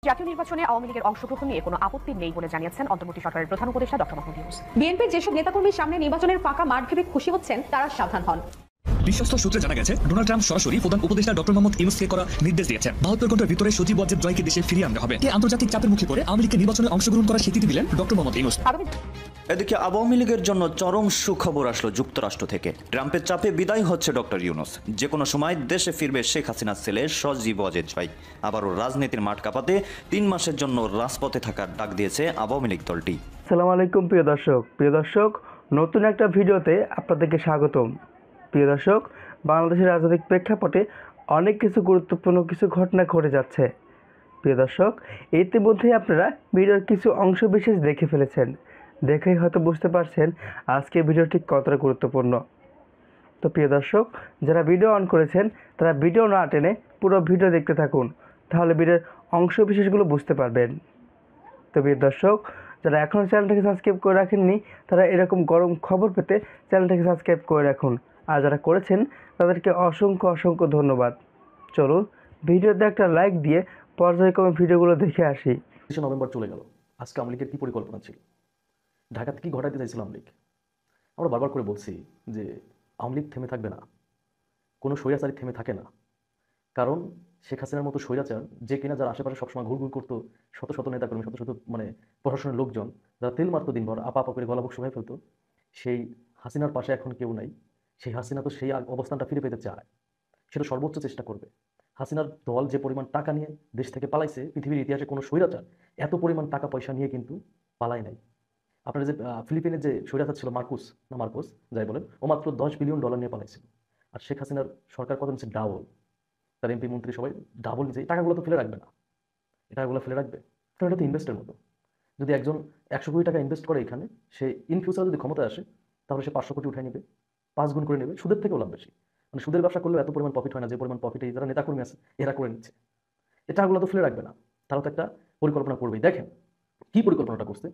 জাতীয় নির্বাচনে আওয়ামী লীগের অংশগ্রহণ নিয়ে কোনো আপত্তি নেই বলে জানিয়েছেন অন্তর্বর্তী সরকারের প্রধান উপদেষ্টা ডক্টর মোহাম্মদ ইউনূস। বিএনপির যেসব নেতাকর্মী সামনে নির্বাচনের ফাঁকা মাঠ ভেবে খুশি হচ্ছেন তারা সাবধান হন। বিশ্বস্ত সূত্রে জানা গেছে, ডোনাল্ড ট্রাম্প সরাসরি প্রধান উপদেষ্টা ডক্টর মোহাম্মদ ইউনূসকে করা নির্দেশ দিয়েছেন 72 ঘন্টার ভিতরে সজীব ওয়াজেদ জয়কে দেশে ফিরিয়ে আনতে হবে। আন্তর্জাতিক চাপের মুখে পড়ে আওয়ামী লীগের নির্বাচনে অংশগ্রহণ করার স্বীকৃতি দিলেন ডক্টর মোহাম্মদ ইউনূস। এদিকে আওয়ামী লীগের জন্য চরম সুখবর আসলো যুক্তরাষ্ট্র থেকে। ট্রাম্পের চাপে বিদায় হচ্ছে ডক্টর ইউনূস। যে কোনো সময় দেশে ফিরবে শেখ হাসিনার ছেলে সজীব ওয়াজেদ জয়। আবারও রাজনীতির মাঠ কাঁপাতে 3 মাসের জন্য রাজপথে থাকার ডাক দিয়েছে আওয়ামী লীগ দলটি। আসসালামু আলাইকুম প্রিয় দর্শক, নতুন একটা ভিডিওতে আপনাদেরকে স্বাগতম। প্রিয় দর্শক, বাংলাদেশের রাজনৈতিক প্রেক্ষাপটে অনেক কিছু গুরুত্বপূর্ণ কিছু ঘটনা ঘটে যাচ্ছে। প্রিয় দর্শক, ইতিমধ্যেই আপনারা ভিডিওর কিছু অংশ বিশেষ দেখে ফেলেছেন। দেখেই হয়তো বুঝতে পারছেন আজকের ভিডিওটি কতটা গুরুত্বপূর্ণ। তো প্রিয় দর্শক, যারা ভিডিও অন করেছেন তারা ভিডিও না টেনে পুরো ভিডিও দেখতে থাকুন, তাহলে ভিডিওর অংশ বিশেষগুলো বুঝতে পারবেন। তো প্রিয় দর্শক, যারা এখনও চ্যানেলটাকে সাবস্ক্রাইব করে রাখেননি তারা এরকম গরম খবর পেতে চ্যানেলটাকে সাবস্ক্রাইব করে রাখুন, আর যারা করেছেন তাদেরকে অসংখ্য ধন্যবাদ। চলুন ভিডিওতে একটা লাইক দিয়ে পর্যায়ক্রমে ভিডিওগুলো দেখে আসি। ২৬ নভেম্বর চলে গেল। আজকে আওয়ামী লীগের কী পরিকল্পনা ছিল, ঢাকাতে কী ঘটাতে চাইছিল আওয়ামী লীগ? আমরা বারবার করে বলছি যে আওয়ামী লীগ থেমে থাকবে না, কোনো স্বৈরাচারী থেমে থাকে না। কারণ শেখ হাসিনার মতো স্বৈরাচার, যে কিনা যার আশেপাশে সবসময় ঘুরঘুর করতো, শত শত নেতাকর্মী, শত শত প্রশাসনের লোকজন, যারা তেল মারতো দিনভর, আপা করে গলাবক শুকাই ফেলতো, সেই হাসিনার পাশে এখন কেউ নাই। সেই হাসিনা তো সেই অবস্থানটা ফিরে পেতে চায়, সেটা সর্বোচ্চ চেষ্টা করবে। হাসিনার দল যে পরিমাণ টাকা নিয়ে দেশ থেকে পালাইছে, পৃথিবীর ইতিহাসে কোনো স্বৈরাচার এত পরিমাণ টাকা পয়সা নিয়ে কিন্তু পালায় নাই। আপনার যে ফিলিপিনের যে স্বৈরাচার ছিল মার্কোস যাই বলেন, ও মাত্র $10 বিলিয়ন নিয়ে পালাইছিল। আর শেখ হাসিনার সরকার কত নিচ্ছে? ডাবল। তার এমপি মন্ত্রী সবাই ডাবল নিচ্ছে। এই টাকাগুলো তো ফেলে রাখবে না, এই টাকাগুলো ফেলে রাখবে, কারণ এটা তো ইনভেস্টের মতো। যদি একজন 100 কোটি টাকা ইনভেস্ট করে এখানে, সে ইন ফিউচারে যদি ক্ষমতায় আসে তাহলে সে 500 কোটি উঠাই নেবে, 5 গুণ করে নেবে, সুদের থেকেও লাভ বেশি। মানে সুদের ব্যবসা করলেও এত পরিমাণ প্রফিট হয় না যে পরিমাণ প্রফিট এই যারা নেতাকর্মী আছে এরা করে নিচ্ছে। এই টাকাগুলো তো ফেলে রাখবে না, তারা তো একটা পরিকল্পনা করবেই। দেখেন কি পরিকল্পনাটা করছে,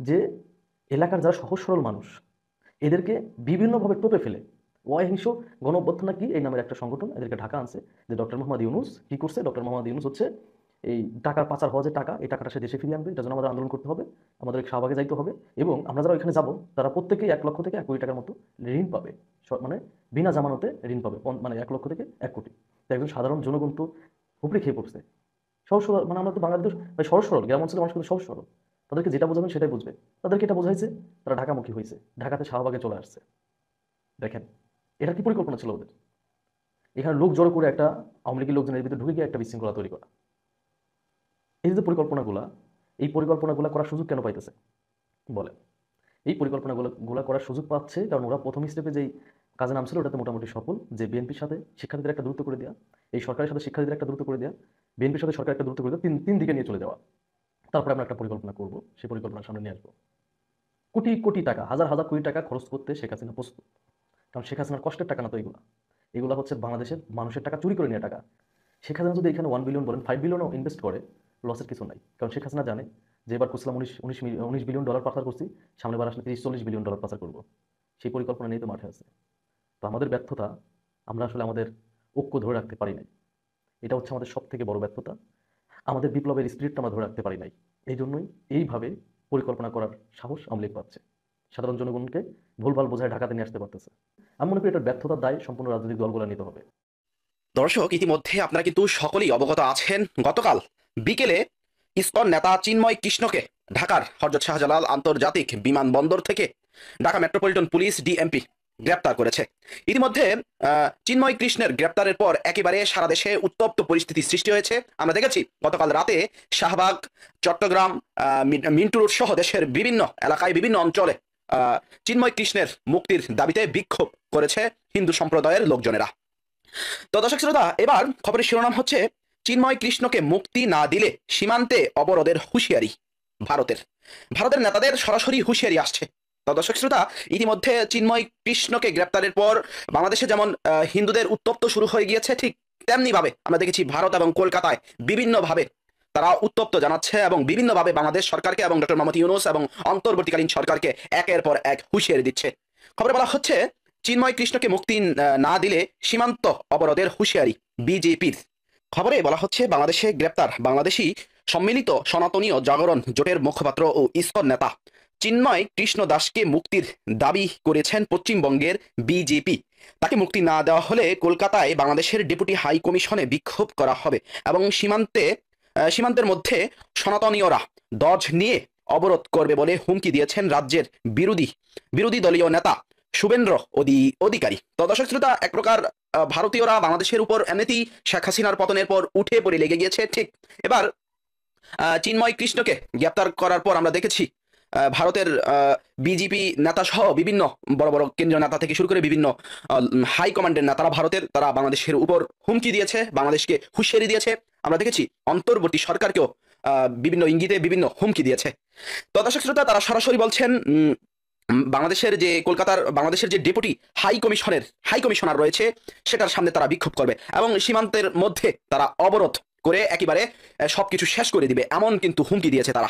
যে এলাকার যারা সহজ সরল মানুষ এদেরকে বিভিন্নভাবে টোপে ফেলে অহিংস গণ অভ্যুত্থান কি এই নামের একটা সংগঠন এদেরকে ঢাকা আনছে। যে ডক্টর মোহাম্মদ ইউনূস কি করছে? ডক্টর মোহাম্মদ ইউনূস হচ্ছে এই টাকার পাচার হওয়া যে টাকা, এই টাকাটা সে দেশে ফিরিয়ে আনবে। এটার জন্য আমাদের আন্দোলন করতে হবে, আমাদের শাহবাগে যাইতে হবে, এবং আমরা যারা ওইখানে যাবো তারা প্রত্যেকেই 1 লক্ষ থেকে 1 কোটি টাকার মতো ঋণ পাবে, মানে বিনা জামানতে ঋণ পাবে, মানে 1 লক্ষ থেকে 1 কোটি। তো একজন সাধারণ জনগণ তো উপরে খেয়ে পড়ছে। সহজ সরল, মানে আমরা তো বাংলাদেশ সহজ সরল, গ্রাম অঞ্চলের মানুষ কিন্তু সহজ সরল, তাদেরকে যেটা বোঝাবেন সেটাই বুঝবে। তাদেরকে এটা বোঝাইছে, তারা ঢাকামুখী হয়েছে, ঢাকাতে শাহবাগে চলে আসছে। দেখেন এটার কি পরিকল্পনা ছিল ওদের? এখানে লোক জড়ো করে একটা আওয়ামী লীগের লোকজনের ভিতরে ঢুকে গিয়ে একটা বিশৃঙ্খলা তৈরি করা। এই যে পরিকল্পনাগুলো করার সুযোগ কেন পাইতেছে বলেন? এই পরিকল্পনাগুলো করার সুযোগ পাচ্ছে কারণ ওরা প্রথম স্টেপে যেই কাজে নামছিল ওটাতে মোটামুটি সফল। যে বিএনপির সাথে শিক্ষার্থীদের একটা দূরত্ব করে দেওয়া, এই সরকারের সাথে শিক্ষার্থীদের একটা দূরত্ব করে দেওয়া, বিএনপির সাথে সরকার একটা দূরত্ব করে দেওয়া, তিন দিকে নিয়ে চলে যাওয়া। তারপরে আমরা একটা পরিকল্পনা করব, সেই পরিকল্পনার সামনে নিয়ে আসবো। কোটি কোটি টাকা, হাজার হাজার কোটি টাকা খরচ করতে শেখ হাসিনা প্রস্তুত। কারণ শেখ হাসিনার কষ্টের টাকা না তো এগুলো হচ্ছে বাংলাদেশের মানুষের টাকা, চুরি করে নেওয়া টাকা। শেখ হাসিনা যদি এখানে 1 বিলিয়ন বলেন, 5 বিলিয়নও ইনভেস্ট করে, লসের কিছু নাই। কারণ শেখ হাসিনা জানে যে এবার করছিলাম $19 বিলিয়ন পাচার করছি, সামনেবার আসলে $30-40 বিলিয়ন পাচার করবো। সেই পরিকল্পনা নিয়ে তো মাঠে আছে। তো আমাদের ব্যর্থতা, আমরা আসলে আমাদের ঐক্য ধরে রাখতে পারি নাই। এটা হচ্ছে আমাদের সব থেকে বড় ব্যর্থতা। আমাদের বিপ্লবের স্পিরিটটা আমরা ধরে রাখতে পারি নাই। এই জন্যই এইভাবে পরিকল্পনা করার সাহস আওয়ামী লীগ পাচ্ছে, সাধারণ জনগণকে ভুলভাল বোঝায় ঢাকাতে নিয়ে আসতে পারতেছে। আমি মনে করি এটার ব্যর্থতার দায় সম্পূর্ণ রাজনৈতিক দলগুলো নিতে হবে। দর্শক, ইতিমধ্যে আপনারা কিন্তু সকলেই অবগত আছেন, গতকাল বিকেলে ইসকন নেতা চিন্ময় কৃষ্ণকে ঢাকার হযরত শাহজালাল আন্তর্জাতিক বিমানবন্দর থেকে ঢাকা মেট্রোপলিটন পুলিশ ডিএমপি গ্রেপ্তার করেছে। ইতিমধ্যে চিন্ময় কৃষ্ণের গ্রেপ্তারের পর একেবারে সারা দেশে উত্তপ্ত পরিস্থিতি সৃষ্টি হয়েছে। আমরা দেখেছি গতকাল রাতে শাহবাগ, চট্টগ্রাম, মিন্টু রোড সহ দেশের বিভিন্ন এলাকায়, বিভিন্ন অঞ্চলে চিন্ময় কৃষ্ণের মুক্তির দাবিতে বিক্ষোভ করেছে হিন্দু সম্প্রদায়ের লোকজনেরা। তো দর্শক শ্রোতা, এবার খবরের শিরোনাম হচ্ছে চিন্ময় কৃষ্ণকে মুক্তি না দিলে সীমান্তে অবরোধের হুঁশিয়ারি ভারতের নেতাদের সরাসরি হুঁশিয়ারি আসছে। তো দর্শক শ্রোতা, ইতিমধ্যে চিন্ময় কৃষ্ণকে গ্রেপ্তারের পর বাংলাদেশে যেমন হিন্দুদের উত্তপ্ত শুরু হয়ে গিয়েছে, ঠিক তেমনি ভাবে আমরা দেখেছি ভারত এবং কলকাতায় বিভিন্নভাবে তারা উত্তপ্ত জানাচ্ছে এবং বিভিন্নভাবে বাংলাদেশ সরকারকে এবং ডক্টর মোহাম্মদ ইউনূস এবং অন্তর্বর্তীকালীন সরকারকে একের পর এক হুঁশিয়ারি দিচ্ছে। খবরে বলা হচ্ছে চিন্ময় কৃষ্ণকে মুক্তি না দিলে সীমান্ত অবরোধের হুঁশিয়ারি বিজেপির। খবরে বলা হচ্ছে বাংলাদেশে গ্রেপ্তার বাংলাদেশি সম্মিলিত সনাতনীয় জাগরণ জোটের মুখপাত্র ও ইসকন নেতা চিন্ময় কৃষ্ণ দাসকে মুক্তির দাবি করেছেন পশ্চিমবঙ্গের বিজেপি। তাকে মুক্তি না দেওয়া হলে কলকাতায় বাংলাদেশের ডেপুটি হাই কমিশনে বিক্ষোভ করা হবে এবং সীমান্তের মধ্যে সনাতনীয়রা দজ নিয়ে অবরোধ করবে বলে হুমকি দিয়েছেন রাজ্যের বিরোধী দলীয় নেতা শুভেন্দ্র অধিকারী। তো দর্শক শ্রোতা, এক প্রকার ভারতীয়রা বাংলাদেশের উপর এমনিতেই শেখ হাসিনার পতনের পর উঠে পড়ে লেগে গিয়েছে। ঠিক এবার চিন্ময় কৃষ্ণকে গ্রেপ্তার করার পর আমরা দেখেছি ভারতের বিজেপি নেতা সহ বিভিন্ন বড় বড় কেন্দ্রীয় নেতা থেকে শুরু করে বিভিন্ন হাই কমান্ডের নেতারা ভারতের তারা বাংলাদেশের উপর হুমকি দিয়েছে, বাংলাদেশকে হুঁশিয়ারি দিয়েছে। আমরা দেখেছি অন্তর্বর্তী সরকারকেও বিভিন্ন ইঙ্গিতে বিভিন্ন হুমকি দিয়েছে। তো দর্শক শ্রোতা, তারা সরাসরি বলছেন বাংলাদেশের যে ডেপুটি হাই কমিশনার রয়েছে সেটার সামনে তারা বিক্ষোভ করবে এবং সীমান্তের মধ্যে তারা অবরোধ করে একেবারে সবকিছু শেষ করে দিবে, এমন কিন্তু হুমকি দিয়েছে তারা।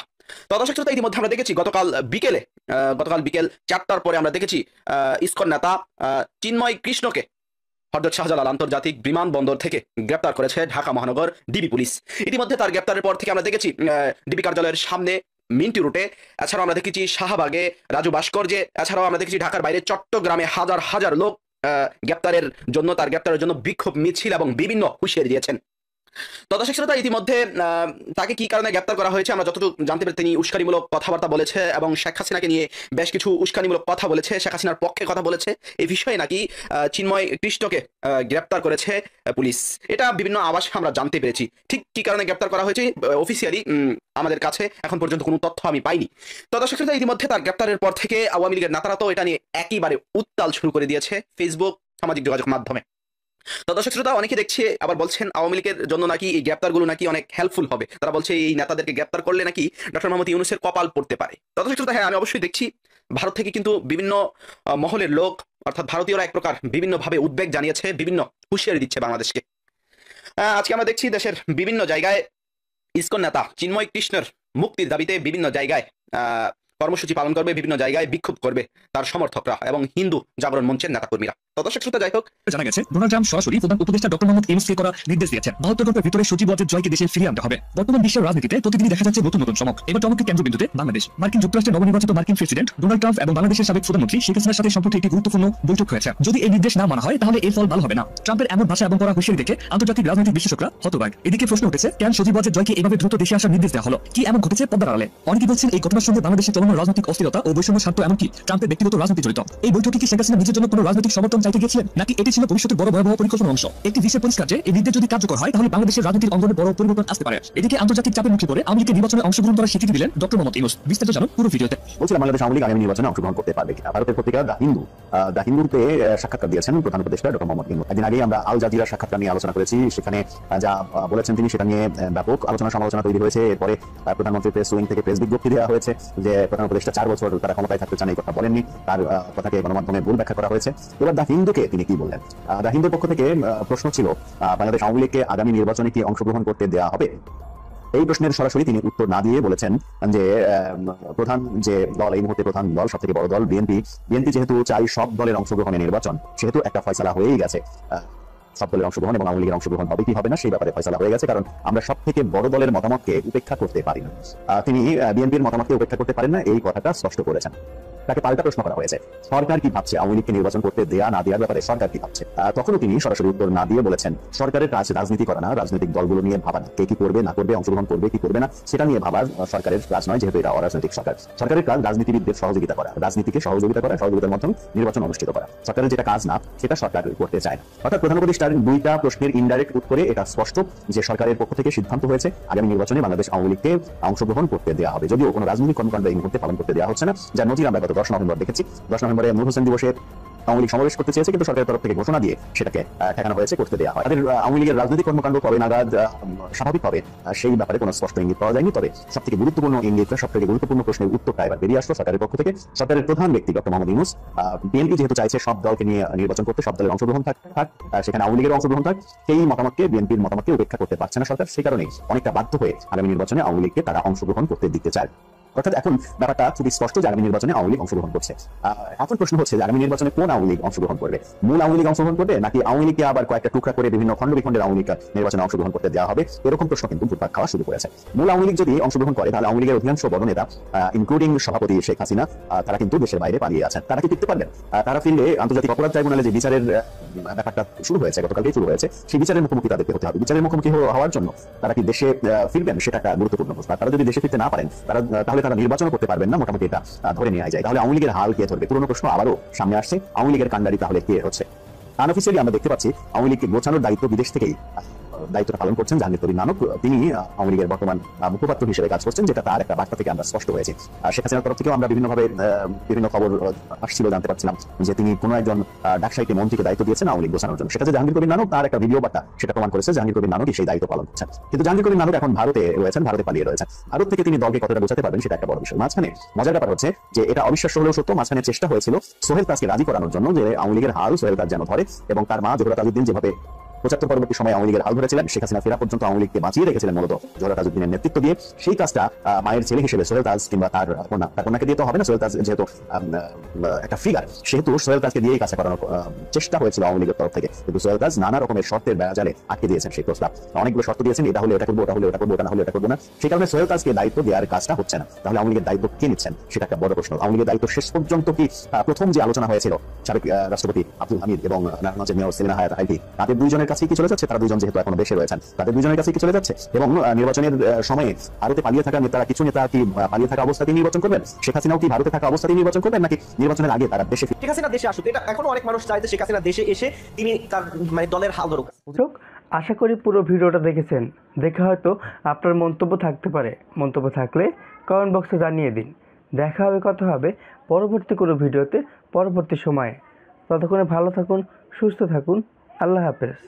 তো দর্শক শ্রোতা, ইতিমধ্যে আমরা দেখেছি গতকাল বিকেল 4টার পরে আমরা দেখেছি ইসকন নেতা চিন্ময় কৃষ্ণকে হযরত শাহজালাল আন্তর্জাতিক বিমানবন্দর থেকে গ্রেপ্তার করেছে ঢাকা মহানগর ডিবি পুলিশ। ইতিমধ্যে তার গ্রেপ্তারের পর থেকে আমরা দেখেছি ডিবি কার্যালয়ের সামনে মিন্টি রুটে, এছাড়াও আমরা দেখেছি শাহবাগে, রাজু ভাস্কর্যে, এছাড়াও আমরা দেখেছি ঢাকার বাইরে চট্টগ্রামে হাজার হাজার লোক তার গ্রেপ্তারের জন্য বিক্ষোভ মিছিল এবং বিভিন্ন হুঁশিয়ারি দিয়েছেন। তো দর্শক শ্রোতা, ইতিমধ্যে তাকে কি কারণে গ্রেপ্তার করা হয়েছে আমরা যতটুকু জানতে পারি, তিনি উস্কানিমূলক কথাবার্তা বলেছে এবং শেখ হাসিনাকে নিয়ে বেশ কিছু উস্কানিমূলক কথা বলেছে, শেখ হাসিনার পক্ষে কথা বলেছে। এই বিষয়ে নাকি চিন্ময় কৃষ্ণকে গ্রেপ্তার করেছে পুলিশ, এটা বিভিন্ন আভাসে আমরা জানতে পেরেছি। ঠিক কি কারণে গ্রেপ্তার করা হয়েছে অফিসিয়ালি আমাদের কাছে এখন পর্যন্ত কোনো তথ্য আমি পাইনি। তো দর্শক শ্রোতা, ইতিমধ্যে তার গ্রেপ্তারের পর থেকে আওয়ামী লীগের নেতারা তো এটা নিয়ে একেবারে উত্তাল শুরু করে দিয়েছে ফেসবুক, সামাজিক যোগাযোগ মাধ্যমে। তো দর্শক শ্রোতা, অনেকে দেখছে আবার বলছেন আওয়ামী লীগের জন্য নাকি এই গ্রেপ্তারগুলো নাকি অনেক হেল্পফুল হবে। তারা বলছে এই নেতাদেরকে গ্রেপ্তার করলে নাকি ডক্টর মোহাম্মদ ইউনূসের কপাল পড়তে পারে। তো দর্শক শ্রোতা, হ্যাঁ, আমি অবশ্যই দেখছি ভারত থেকে কিন্তু বিভিন্ন মহলের লোক অর্থাৎ ভারতীয়রা এক প্রকার বিভিন্নভাবে উদ্বেগ জানিয়েছে, বিভিন্ন হুঁশিয়ারি দিচ্ছে বাংলাদেশকে। আজকে আমরা দেখছি দেশের বিভিন্ন জায়গায় ইসকন নেতা চিন্ময় কৃষ্ণের মুক্তির দাবিতে বিভিন্ন জায়গায় কর্মসূচি পালন করবে, বিভিন্ন জায়গায় বিক্ষোভ করবে তার সমর্থকরা এবং হিন্দু জাগরণ মঞ্চের নেতাকর্মীরা। তো দর্শক শ্রোতা, যাই হোক, জানা গেছে ডোনাল্ড ট্রাম্প সরাসরি প্রধান উপদেষ্টা ডক্টর মোহাম্মদ ইউনূসকে করা নির্দেশ দিয়েছেন 72 ঘন্টার ভিতরে সচিবালয়ের জয়কে দেশে ফিরিয়ে আনতে হবে। বর্তমান বিশ্বের রাজনীতিতে প্রতিদিনই দেখা যাচ্ছে নতুন নতুন চমক। এবার চমকের কেন্দ্রবিন্দুতে বাংলাদেশ। মার্কিন যুক্তরাষ্ট্রের নবনির্বাচিত মার্কিন প্রেসিডেন্ট ডোনাল্ড ট্রাম্প এবং বাংলাদেশের সাবেক প্রধানমন্ত্রী শেখ হাসিনার সাথে সম্প্রতি একটি গুরুত্বপূর্ণ বৈঠক হয়েছে। যদি এই নির্দেশ না মানা হয় তাহলে এর ফল ভালো হবে না। ট্রাম্পের এমন ভাষা এবং করা হুঁশিয়ারি দেখে আন্তর্জাতিক রাজনৈতিক বিশ্লেষকরা হতবাক। এদিকে প্রশ্ন উঠেছে, কেন সচিবালয়ের জয়কে এভাবে দ্রুত দেশে আসার নির্দেশ দেওয়া হলো? কি এমন ঘটেছে পদ্মার আড়ালে? অনেকে বলছেন এই ঘটনার সঙ্গে বাংলাদেশের চলমান রাজনৈতিক অস্থিরতা ও বৈষম্য স্বার্থ এমনকি ট্রাম্পের ব্যক্তিগত রাজনীতি জড়িত। এই বৈঠকে কি শেখ হাসিনা নিজের জন্য কোনো রাজনৈতিক সমর্থন চাইতে গিয়েছিলেন, নাকি এটি ছিল ভবিষ্যতের বড় ভয়াবহ পরিকল্পনার অংশ? একটি বিষয় পরিষ্কার যে এই নির্দেশ যদি কার্যকর হয় তাহলে বাংলাদেশের রাজনীতির অঙ্গনে বড় পরিবর্তন আসতে পারে। এদিকে আন্তর্জাতিক চাপের মুখে পড়ে আওয়ামী লীগের নির্বাচনে অংশগ্রহণ করার স্বীকৃতি দিলেন ডক্টর মোহাম্মদ ইউনূস। বিস্তারিত জানুন পুরো ভিডিওতে। বলছিলাম বাংলাদেশ আওয়ামী লীগ আগামী নির্বাচনে অংশগ্রহণ করতে পারবে কিনা। ভারতের পত্রিকা দ্য হিন্দুতে সাক্ষাৎকার দিয়েছেন প্রধান উপদেষ্টা ডক্টর মোহাম্মদ ইউনূস। একদিন আগেই আমরা আল জাজিরার সাক্ষাৎকার নিয়ে আলোচনা করেছি, সেখানে যা বলেছেন তিনি সেটা নিয়ে ব্যাপক আলোচনা সমালোচনা তৈরি হয়েছে। এরপরে প্রধানমন্ত্রী প্রেস উইং থেকে প্রেস বিজ্ঞপ্তি দেওয়া হয়েছে যে প্রধান উপদেষ্টা 4 বছর তারা ক্ষমতায় থাকতে চান, এই কথা বলেননি, তার কথাকে গণমাধ্যমে ভুল ব্যাখ্যা করা হয়েছে। এবার দ্য হিন্দুকে তিনি কি বললেন? দ্য হিন্দুর পক্ষ থেকে প্রশ্ন ছিল বাংলাদেশ আওয়ামী লীগকে আগামী নির্বাচনে কি অংশগ্রহণ করতে দেওয়া হবে। এই প্রশ্নের সরাসরি তিনি উত্তর না দিয়ে বলেছেন যে প্রধান যে দল, এই মুহূর্তে প্রধান দল, সব থেকে বড় দল বিএনপি যেহেতু চাই সব দলের অংশগ্রহণে নির্বাচন, সেহেতু একটা ফয়সালা হয়েই গেছে। সব দলের অংশগ্রহণ এবং আওয়ামী লীগের অংশগ্রহণ হবে কি হবে না সেই ব্যাপারে ফয়সালা হয়ে গেছে, কারণ আমরা সব থেকে বড় দলের মতামতকে উপেক্ষা করতে পারি না। তিনি বিএনপির মতামতকে উপেক্ষা করতে পারেন না, এই কথাটা স্পষ্ট করেছেন। তাকে পাল্টা প্রশ্ন করা হয়েছে, সরকার কি ভাবছে আওয়ামী লীগকে নির্বাচন করতে দেয়া না দেওয়ার ব্যাপারে সরকার কি ভাবছে? তখনও তিনি সরাসরি উত্তর না দিয়ে বলেছেন, সরকারের কাজ রাজনীতি করা না, রাজনৈতিক দলগুলো নিয়ে ভাবা না, কে কি করবে না করবে, অংশগ্রহণ করবে কি করবে না সেটা নিয়ে ভাবার সরকারের কাজ নয়, যেহেতু এটা অরাজনৈতিক সরকার। সরকারের কাজ রাজনীতিবিদদের সহযোগিতা করা, রাজনীতিকে সহযোগিতা করা, সহযোগিতার মাধ্যমে নির্বাচন অনুষ্ঠিত করা। সরকারের যেটা কাজ না সেটা সরকার করতে চায় না। অর্থাৎ প্রধান উপদেষ্টার 2টা প্রশ্নের ইনডাইরেক্ট উত্তরে এটা স্পষ্ট যে সরকারের পক্ষ থেকে সিদ্ধান্ত হয়েছে আগামী নির্বাচনে বাংলাদেশ আওয়ামী লীগকে অংশগ্রহণ করতে দেওয়া হবে, যদিও কোনো রাজনৈতিক কর্মকাণ্ড এই মুহূর্তে পালন করতে দেওয়া হচ্ছে না, যার নজির আমরা গত 10 নভেম্বর দেখেছি। 10 নভেম্বরে নূর হোসেন দিবসে আওয়ামী লীগ সমাবেশ করতে চেয়েছে, কিন্তু সরকারের তরফ থেকে ঘোষণা দিয়ে সেটাকে ঠেকানো হয়েছে, করতে দেওয়া হয়। তাদের আওয়ামী লীগের রাজনৈতিক কর্মকাণ্ড কবে নাগাদ স্বাভাবিক হবে সেই ব্যাপারে কোনো স্পষ্ট ইঙ্গিত পাওয়া যায়নি। তবে সবথেকে গুরুত্বপূর্ণ ইঙ্গিতটা, সবথেকে গুরুত্বপূর্ণ প্রশ্নের উত্তরটা এবার বেরিয়ে আসলো সরকারের পক্ষ থেকে। সরকারের প্রধান ব্যক্তি ডক্টর মোহাম্মদ ইউনূস বিএনপি যেহেতু চাইছে সব দলকে নিয়ে নির্বাচন করতে, সব দলের অংশগ্রহণ থাক, সেখানে আওয়ামী লীগের অংশগ্রহণ থাক, সেই মতামতকে, বিএনপির মতামতকে উপেক্ষা করতে পারছে না সরকার। সেই কারণেই অনেকটা বাধ্য হয়ে আগামী নির্বাচনে আওয়ামী লীগকে তারা অংশগ্রহণ করতে দিতে চায়। অর্থাৎ এখন ব্যাপারটা খুবই স্পষ্ট যে আগামী নির্বাচনে আওয়ামী লীগ অংশগ্রহণ করছে। এখন প্রশ্ন হচ্ছে যে আগামী নির্বাচনে কোন আওয়ামী লীগ অংশগ্রহণ করবে? মূল আওয়ামী লীগ অংশগ্রহণ করবে নাকি আওয়ামী লীগকে আবার কয়েকটা টুকরা করে বিভিন্ন খণ্ড বিখণ্ডের আওয়ামী লীগ নির্বাচনে অংশগ্রহণ করতে দেওয়া হবে? এরকম প্রশ্ন কিন্তু ঘুরপাক খাওয়া শুরু করেছে। মূল আওয়ামী লীগ যদি অংশগ্রহণ করে তাহলে আওয়ামী লীগের অধিকাংশ বড় নেতা ইনক্লুডিং সভাপতি শেখ হাসিনা তারা কিন্তু দেশের বাইরে পালিয়ে আছেন। তারা কি টিকতে পারবেন? তারা ফিরলে আন্তর্জাতিক অপরাধ ট্রাইব্যুনালে যে বিচারের ব্যাপারটা শুরু হয়েছে, গতকালকেই শুরু হয়েছে, সেই বিচারের মুখোমুখি তাদেরকে হতে হবে। বিচারের মুখোমুখি হওয়ার জন্য তারা কি দেশে ফিরবেন সেটা একটা গুরুত্বপূর্ণ প্রশ্ন। তারা যদি দেশে ফিরতে না পারেন তাহলে তারা নির্বাচনও করতে পারবেন না, মোটামুটি এটা ধরে নেওয়া যায়। তাহলে আওয়ামী লীগের হাল কে ধরবে? পুরনো প্রশ্ন আবারও সামনে আসছে, আওয়ামী লীগের কাণ্ডারি তাহলে কে হচ্ছে? আনঅফিসিয়ালি আমরা দেখতে পাচ্ছি আওয়ামী লীগকে গোছানোর দায়িত্ব বিদেশ থেকেই দায়িত্বটা পালন করছেন জাহাঙ্গীর কবির নানক। তিনি আওয়ামী লীগের বর্তমান মুখপাত্র হিসেবে কাজ করছেন, যেটা তার একটা বার্তা থেকে আমরা স্পষ্ট হয়েছে। শেখ হাসিনার তরফ থেকেও আমরা বিভিন্ন খবর আসছিল, জানতে পারছিলাম যে তিনি কোনো একজন ডাকসাইটে মন্ত্রীকে দায়িত্ব দিয়েছেন আওয়ামী লীগ গোছানোর জন্য। সেটা যে জাহাঙ্গীর কবির নানক, তার একটা ভিডিও বার্তা সেটা প্রমাণ করেছে জাহাঙ্গীর কবির নানকই সেই দায়িত্ব পালন করছেন। কিন্তু জাহাঙ্গীর কবির নানক এখন ভারতে রয়েছেন, ভারতে পালিয়ে রয়েছেন। ভারত থেকে তিনি দলকে কতটা গোছাতে পারবেন সেটা একটা বড় বিষয়। মাঝখানে মজার ব্যাপার হচ্ছে যে এটা অবিশ্বাস্য হলেও সত্য, মাঝখানে চেষ্টা হয়েছিল সোহেল তাজকে রাজি করানোর জন্য যে আওয়ামী লীগের হাল সোহেল তাজ যেন ধরে, এবং তার মা জোহরা তাজউদ্দিন যেভাবে ৭৫ পরবর্তী সময় আওয়ামী লীগের হাল ধরেছিলেন, শেখ হাসিনা ফেরা পর্যন্ত আওয়ামী লীগকে বাঁচিয়ে রেখেছিলেন মূলত জোহরা তাজউদ্দিনের নেতৃত্ব দিয়ে। সেই কাজটা মায়ের ছেলে হিসেবে সোহেল তাজ কিংবা তার কন্যাকে দিয়ে তো হবে না। সোহেল তাজ যেহেতু একটা ফিগার, সেহেতু সোহেল তাজকে দিয়ে এই কাজটা করানোর চেষ্টা হয়েছিল আওয়ামী লীগের তরফ থেকে। কিন্তু সোহেল তাজ নানা রকমের শর্তের বেড়াজালে আটকে দিয়েছেন সেই প্রস্তাব। অনেকগুলো শর্ত দিয়েছেন, এটা হলে এটা করবো, ওটা হলে ওটা করবো, ওটা না হলে এটা করবো না। সেই কারণে সোহেল তাজকে দায়িত্ব দেওয়ার কাজটা হচ্ছে না। তাহলে আওয়ামী লীগের দায়িত্ব কে নিচ্ছেন সেটা একটা বড় প্রশ্ন। আওয়ামী লীগের দায়িত্ব শেষ পর্যন্ত কি প্রথম যে আলোচনা হয়েছিল সাবেক রাষ্ট্রপতি আব্দুল হামিদ এবং নারায়ণগঞ্জের মেয়র সেলিনা হায়াত আইভি, তাদের দুইজনের কাছেই কি চলে যাচ্ছে? তারা দুইজন যেহেতু এখনো দেশে রয়েছেন, তাদের দুইজনের কাছে কি চলে যাচ্ছে? এবং নির্বাচনের সময়ে ভারতে পালিয়ে থাকা নেতারা, কিছু নেতা কি পালিয়ে থাকা অবস্থাতেই নির্বাচন করবেন? শেখ হাসিনাও কি ভারতে থাকা অবস্থাতেই নির্বাচন করবেন, নাকি নির্বাচনের আগে তারা দেশে? শেখ হাসিনা দেশে আসুক, এটা এখনো অনেক মানুষ চায় যে শেখ হাসিনা দেশে এসে তিনি তার দলের হাল ধরুক। আশা করি পুরো ভিডিওটা দেখেছেন। দেখে হয়তো আপনার মন্তব্য থাকতে পারে, মন্তব্য থাকলে কমেন্ট বক্সে জানিয়ে দিন। দেখা হবে, কথা হবে পরবর্তী কোনো ভিডিওতে পরবর্তী সময়ে। ততক্ষণে ভালো থাকুন, সুস্থ থাকুন। আল্লাহ হাফেজ।